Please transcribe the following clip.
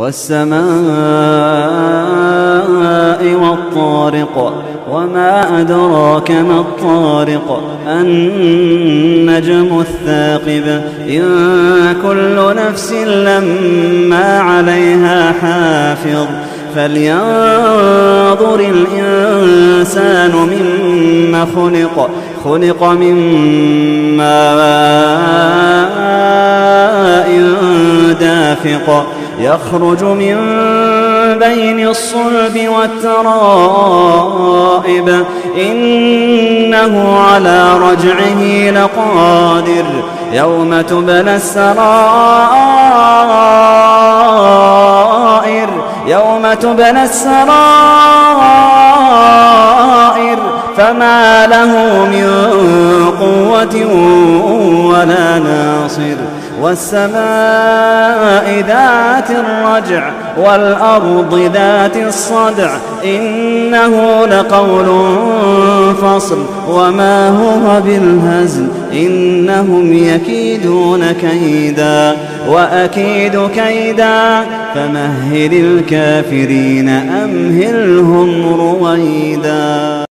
والسماء والطارق وما أدراك ما الطارق النجم الثاقب إن كل نفس لما عليها حافظ فلينظر الإنسان مما خلق من ماء دافق يخرج من بين الصلب والترائب إنه على رجعه لقادر يوم تبلى السرائر فما له من قوة ولا ناصر والسماء ذات الرجع والأرض ذات الصدع إنه لقول فصل وما هو بالهزل إنهم يكيدون كيدا وأكيد كيدا فمهل الكافرين أمهلهم رويدا.